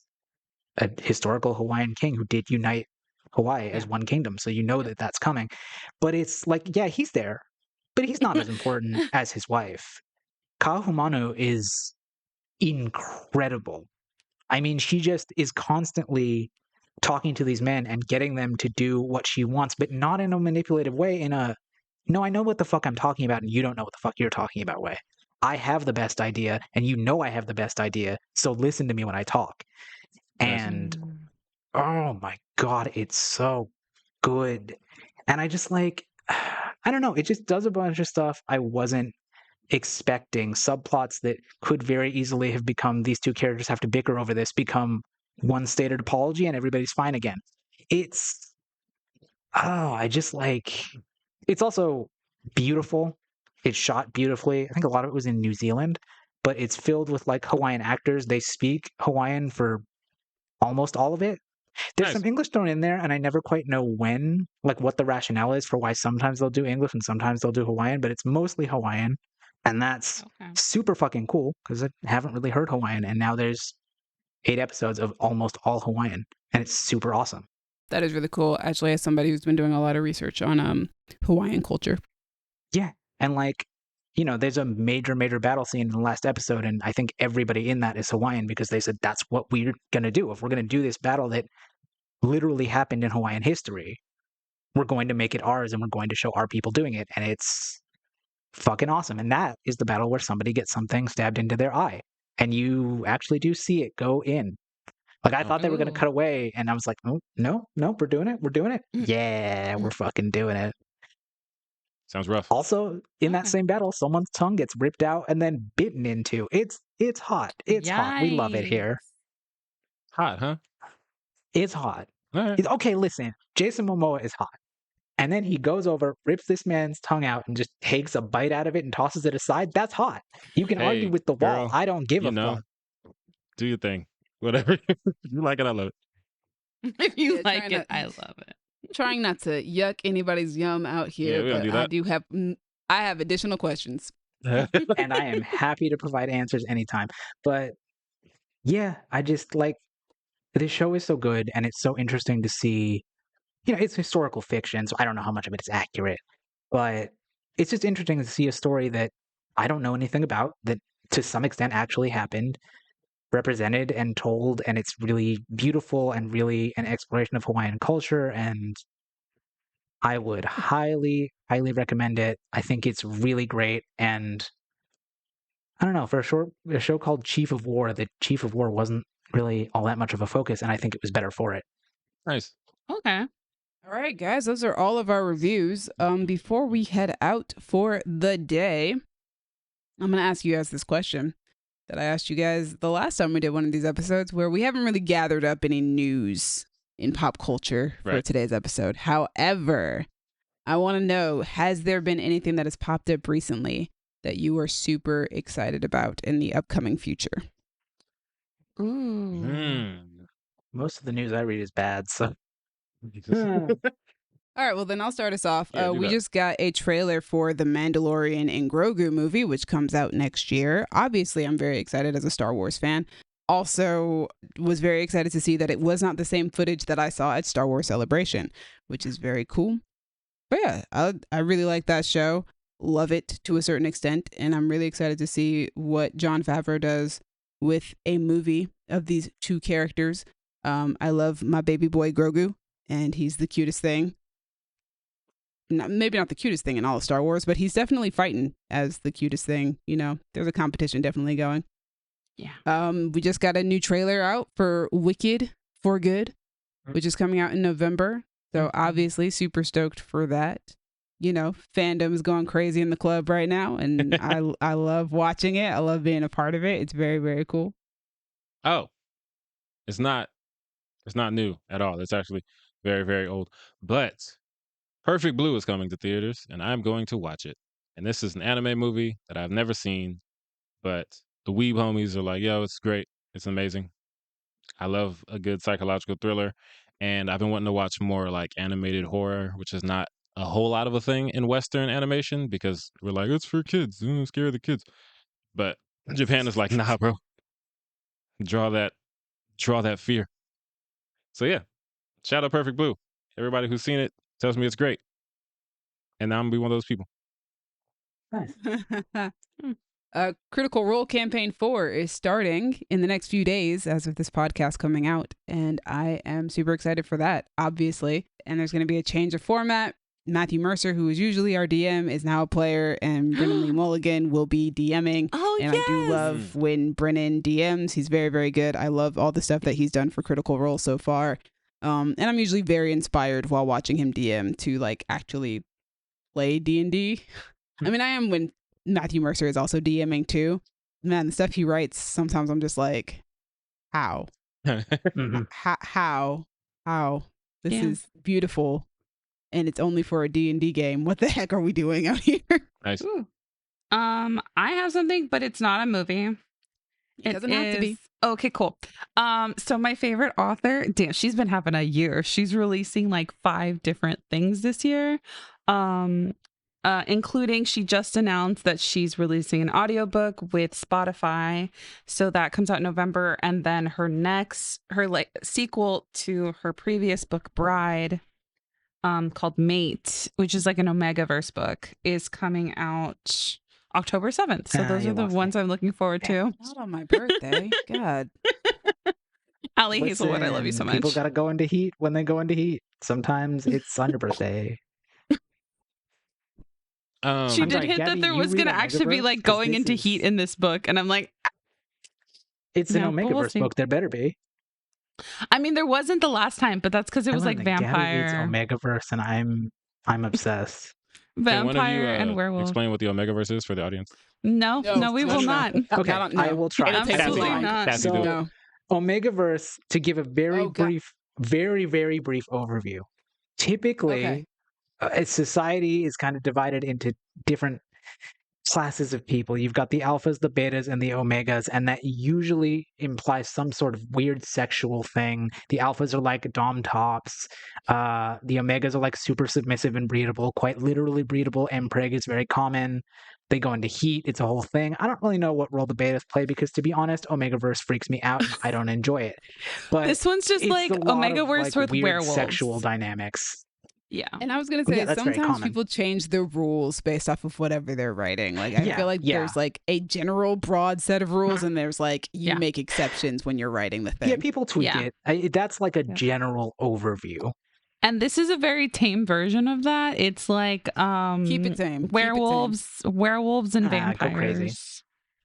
a historical Hawaiian king who did unite Hawaii as one kingdom. So you know that that's coming. But it's like, yeah, he's there, but he's not as important as his wife. Kahumanu is incredible. I mean, she just is constantly talking to these men and getting them to do what she wants, but not in a manipulative way, no, I know what the fuck I'm talking about and you don't know what the fuck you're talking about way. I have the best idea and you know I have the best idea, so listen to me when I talk. And oh my god, it's so good. And I just like, I don't know, it just does a bunch of stuff I wasn't expecting. Subplots that could very easily have become these two characters have to bicker over this become one stated apology and everybody's fine again. I just like, it's also beautiful. It's shot beautifully. I think a lot of it was in New Zealand, but it's filled with like Hawaiian actors. They speak Hawaiian for almost all of it. There's some English thrown in there, and I never quite know like what the rationale is for why sometimes they'll do English and sometimes they'll do Hawaiian, but it's mostly Hawaiian. And that's super fucking cool because I haven't really heard Hawaiian. And now there's 8 episodes of almost all Hawaiian, and it's super awesome. That is really cool, actually, as somebody who's been doing a lot of research on Hawaiian culture. Yeah. And like, there's a major battle scene in the last episode, and I think everybody in that is Hawaiian because they said that's what we're going to do. If we're going to do this battle that literally happened in Hawaiian history, we're going to make it ours and we're going to show our people doing it. And it's fucking awesome. And that is the battle where somebody gets something stabbed into their eye. And you actually do see it go in. Like, I thought they were going to cut away, and I was like, oh, no, we're doing it. We're doing it. Yeah, we're fucking doing it. Sounds rough. Also, in that same battle, someone's tongue gets ripped out and then bitten into. It's hot. It's hot. We love it here. Hot, huh? It's hot. All right. Okay, listen. Jason Momoa is hot. and then he goes over, rips this man's tongue out, and just takes a bite out of it and tosses it aside. That's hot. You can argue Hey, with the wall. girl, I don't give you a know, fuck. do your thing. Whatever. If you like it, I love it. If you Yeah, like trying it, to- I love it. Trying not to yuck anybody's yum out Yeah, here, we don't but do I that. do have I have additional questions. And I am happy to provide answers anytime. But yeah, I just like this show is so good, and it's so interesting to see. It's historical fiction, so I don't know how much of it is accurate, but it's just interesting to see a story that I don't know anything about that to some extent actually happened, represented and told, and it's really beautiful and really an exploration of Hawaiian culture, and I would highly, highly recommend it. I think it's really great, and I don't know, for a show called Chief of War, the Chief of War wasn't really all that much of a focus, and I think it was better for it. Nice. Okay. All right, guys, those are all of our reviews. Before we head out for the day, I'm going to ask you guys this question that I asked you guys the last time we did one of these episodes, where we haven't really gathered up any news in pop culture for Right. today's episode. However, I want to know, has there been anything that has popped up recently that you are super excited about in the upcoming future? Ooh. Mm. Most of the news I read is bad, so All right, well, then I'll start us off. Yeah, do we that. just got a trailer for the Mandalorian and Grogu movie, which comes out next year. Obviously, I'm very excited as a Star Wars fan. Also, was very excited to see that it was not the same footage that I saw at Star Wars Celebration, which is very cool. But yeah, I really like that show. Love it to a certain extent. And I'm really excited to see what Jon Favreau does with a movie of these two characters. I love my baby boy Grogu, and he's the cutest thing. Maybe not the cutest thing in all of Star Wars, but he's definitely fighting as the cutest thing. There's a competition definitely going. Yeah. We just got a new trailer out for Wicked for Good, which is coming out in November. So obviously super stoked for that. Fandom is going crazy in the club right now, and I love watching it. I love being a part of it. It's very, very cool. Oh, it's not new at all. It's actually very, very old. But Perfect Blue is coming to theaters, and I'm going to watch it. And this is an anime movie that I've never seen, but the weeb homies are like, yo, it's great. It's amazing. I love a good psychological thriller, and I've been wanting to watch more like animated horror, which is not a whole lot of a thing in Western animation because we're like, it's for kids, scare the kids. But Japan is like, nah, bro, draw that fear. So yeah, shout out Perfect Blue. Everybody who's seen it tells me it's great, and now I'm gonna be one of those people. nice. Critical Role Campaign 4 is starting in the next few days as of this podcast coming out, and I am super excited for that, obviously. And there's going to be a change of format. Matthew Mercer, who is usually our DM, is now a player, and Brennan Lee Mulligan will be DMing. Oh, And yes. I do love when Brennan DMs. He's very, very good. I love all the stuff that he's done for Critical Role so far. And I'm usually very inspired while watching him DM to like actually play D&D. I mean, I am when Matthew Mercer is also DMing too. Man, the stuff he writes, sometimes I'm just like, how? Mhm. How? This Yeah. is beautiful. And it's only for a D&D game. What the heck are we doing out here? Nice. Ooh. I have something, but it's not a movie. It doesn't have to be. Okay, cool. So my favorite author, damn, she's been having a year. She's releasing like 5 different things this year. Including she just announced that she's releasing an audiobook with Spotify. So that comes out in November. And then her like sequel to her previous book, Bride, called Mate, which is like an Omegaverse book, is coming out October 7th. So those you are the lost me. ones I'm looking forward to. Not on my birthday. God. Allie Hazelwood, I love you so Listen, much. People gotta go into heat when they go into heat. Sometimes it's on your birthday. She I'm did sorry, hit Gaby, that there you was read going to actually be Omegaverse? like 'Cause going this into is- heat in this book. And I'm like, It's an No, but we'll Omegaverse see. book. There better be. I mean, there wasn't the last time, but that's because it was like I learned that Gaby reads vampire, Omegaverse, and I'm obsessed. Can one of you vampire and werewolf. explain what the Omegaverse is for the audience? No, we will not. Okay, I don't I know. will try. It'll take too Absolutely long. not. Cassie, So, do it. No. Omegaverse, to give a very Oh, God. brief, very, very brief overview. Typically, Okay. society is kind of divided into different classes of people. You've got the alphas, the betas, and the omegas, and that usually implies some sort of weird sexual thing. The alphas are like dom tops. The omegas are like super submissive and breedable, quite literally breedable. Mpreg is very common. They go into heat. It's a whole thing. I don't really know what role the betas play because, to be honest, Omegaverse freaks me out and I don't enjoy it. But This one's just it's like a lot of, Omegaverse like, with weird werewolves. sexual dynamics. Yeah. And I was gonna Yeah, say that's very sometimes common. people change the rules based off of whatever they're writing. Like I Yeah, feel like yeah. there's like a general broad set of rules, and there's like you Yeah. make exceptions when you're writing the thing. Yeah, people tweak Yeah. it. That's like a Yeah. general overview. And this is a very tame version of that. It's like Keep it tame. Keep it tame. werewolves and Ah, go vampires. crazy.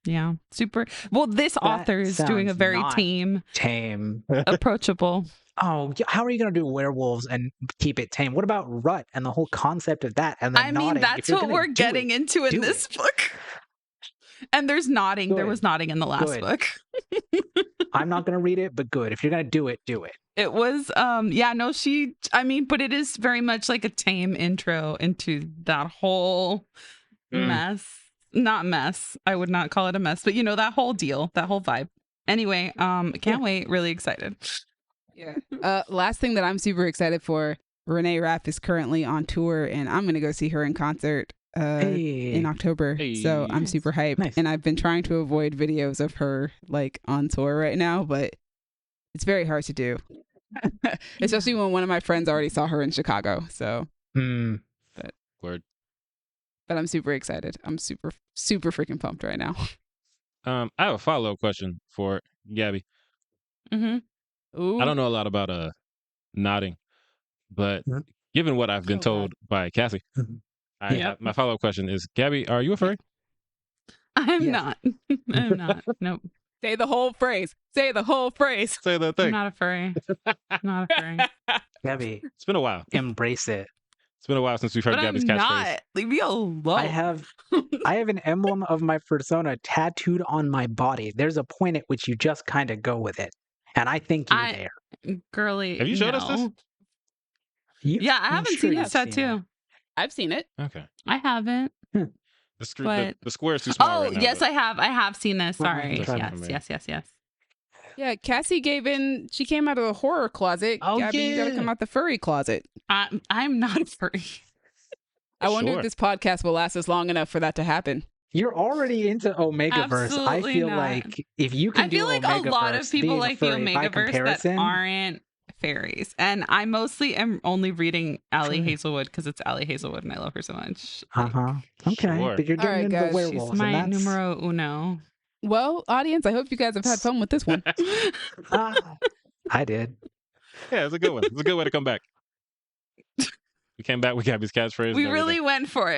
Yeah. Super. Well, this author is doing a sounds very not tame, Tame. approachable. Oh, how are you going to do werewolves and keep it tame? What about rut and the whole concept of that? And then I mean, nodding? If that's you're what gonna we're do getting it, into in do this it. book. And there's nodding. There Good. was nodding in the last Good. book. I'm not going to read it, but good. If you're going to do it, do it. It was but it is very much like a tame intro into that whole mess. Not mess. I would not call it a mess, but that whole deal, that whole vibe. Anyway, can't wait. Really excited. Yeah. Last thing that I'm super excited for, Renee Rapp is currently on tour, and I'm gonna go see her in concert in October. So I'm Nice. super hyped. Nice. And I've been trying to avoid videos of her like on tour right now, but it's very hard to do. Especially when one of my friends already saw her in Chicago. So Word. but I'm super excited. I'm super freaking pumped right now. I have a follow-up question for Gabby. Mm-hmm. Ooh. I don't know a lot about nodding, but Mhm. given what I've been Oh, told by Cassie, my follow-up question is, Gabby, are you a furry? I'm Yes. not. I'm not. Nope. Say the whole phrase. Say the whole phrase. Say that I'm thing. not a furry. Not a furry. Gabby, It's been a while. embrace it. It's been a while since we've heard But Gabby's I'm catchphrase. not. Leave me alone. I have an emblem of my persona tattooed on my body. There's a point at which you just kind of go with it. And I think you're there. Girly. Have you showed us this? no. You- Yeah, I I'm haven't sure seen you've his tattoo. I've seen it. Okay. I haven't. The But- square is too small Oh, right now. yes, but I have. I have seen this. Well, Sorry. try that for me. Yes. Yeah, Cassie she came out of the horror closet. Oh, Gabby, you gotta yeah. come out the furry closet. I'm not a furry. I wonder Sure. if this podcast will last us long enough for that to happen. You're already into Omegaverse. I Absolutely feel not. like if you can I do feel like a lot of Omegaverse, people being like the furry by Omegaverse that comparison, aren't fairies. And I mostly am only reading Allie Sure. Hazelwood because it's Allie Hazelwood and I love her so much. Uh-huh. Okay. Sure. But you're All getting right, into guys, she's werewolves. She's my and that's... numero uno. Well, audience, I hope you guys have had fun with this one. Ah, I did. Yeah, it's a good one. It's a good way to come back. We came back with Gabby's catchphrase. We and really everything. went for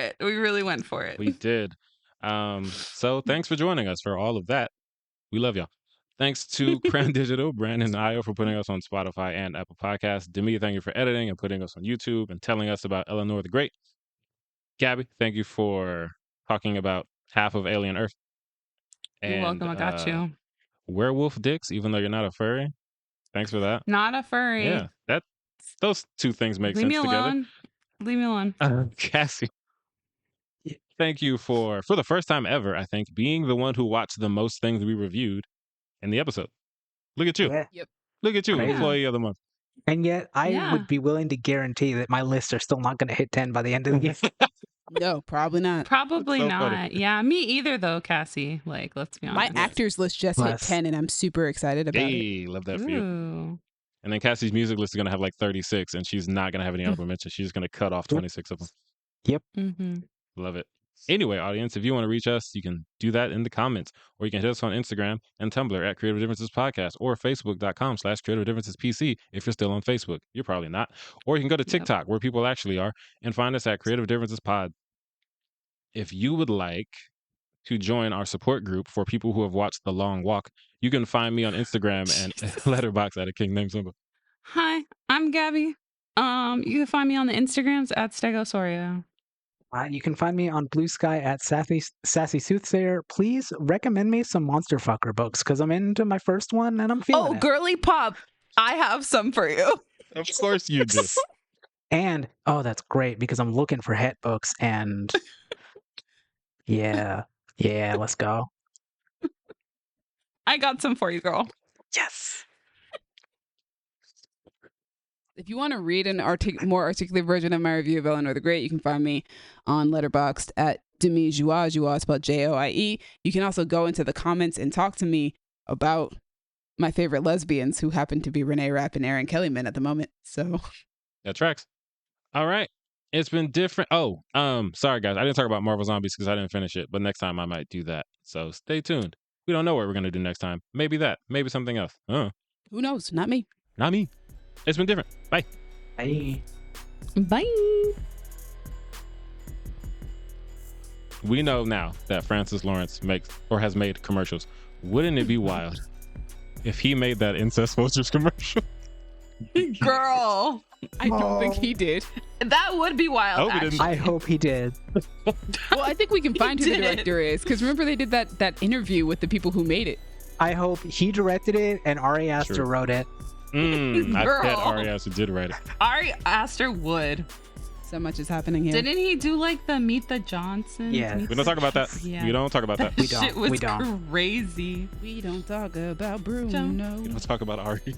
it. We did. So thanks for joining us for all of that. We love y'all. Thanks to Crown Digital, Brandon and Io for putting us on Spotify and Apple Podcasts. Demi, thank you for editing and putting us on YouTube and telling us about Eleanor the Great. Gabby, thank you for talking about half of Alien Earth. You're welcome. I got you. Werewolf dicks, even though you're not a furry. Thanks for that. Not a furry. Yeah, those two things make Leave sense me together. alone. Leave me alone. Cassie, thank you for the first time ever, I think, being the one who watched the most things we reviewed in the episode. Look at you. Yeah. Yep. Look at you, Crazy. employee of the month. And yet I Yeah. would be willing to guarantee that my lists are still not going to hit 10 by the end of the year. No, probably not. Probably so not. funny. Yeah, me either though, Cassie. Like, let's be My honest. actors list just hit Bless. 10, and I'm super excited about it. Hey, love that for you. Ooh. And then Cassie's music list is going to have like 36, and she's not going to have any honorable mentions. She's just going to cut off 26 of them. Mm-hmm. Love it. Anyway, audience, if you want to reach us, you can do that in the comments, or you can hit us on Instagram and Tumblr at Creative Differences Podcast, or Facebook.com/Creative Differences PC if you're still on Facebook. You're probably not. Or you can go to TikTok, where people actually are, and find us at Creative Differences Pod. If you would like to join our support group for people who have watched The Long Walk, you can find me on Instagram and Letterboxd at a King Named Simba. Hi, I'm Gabby. You can find me on the Instagrams at Stegosaureo. You can find me on Blue Sky at Sassy Soothsayer. Please recommend me some Monster Fucker books because I'm into my first one and I'm feeling Oh, it. girly pop. I have some for you. Of course you do. And oh, that's great because I'm looking for het books and yeah, let's go. I got some for you, girl. Yes. If you want to read an more articulate version of my review of Eleanor the Great, you can find me on Letterboxd at Demi Joie. Joie spelled Joie. You can also go into the comments and talk to me about my favorite lesbians, who happen to be Renee Rapp and Erin Kellyman at the moment. So That tracks. All right. It's been different. Oh, sorry guys. I didn't talk about Marvel Zombies because I didn't finish it, but next time I might do that. So stay tuned. We don't know what we're gonna do next time. Maybe that. Maybe something else. who knows? Not me. Not me. It's been different. Bye. Bye. Bye. We know now that Francis Lawrence makes or has made commercials. Wouldn't it be wild if he made that incest vultures commercial? Girl, I don't think he did. that would be wild. Oh, we didn't- I hope he did. Well, I think we can find who the did. director is, because remember they did that interview with the people who made it. I hope he directed it and Ari Aster Sure. wrote it. I Girl. bet Ari Aster did write it. Ari Aster would. So much is happening here. Didn't he do like the Meet the Johnsons? Yeah. Meet We don't talk about that. Yeah. We don't talk about that. We don't. Shit was We don't. crazy. We don't talk about Bruno. Don't. We don't talk about Ari.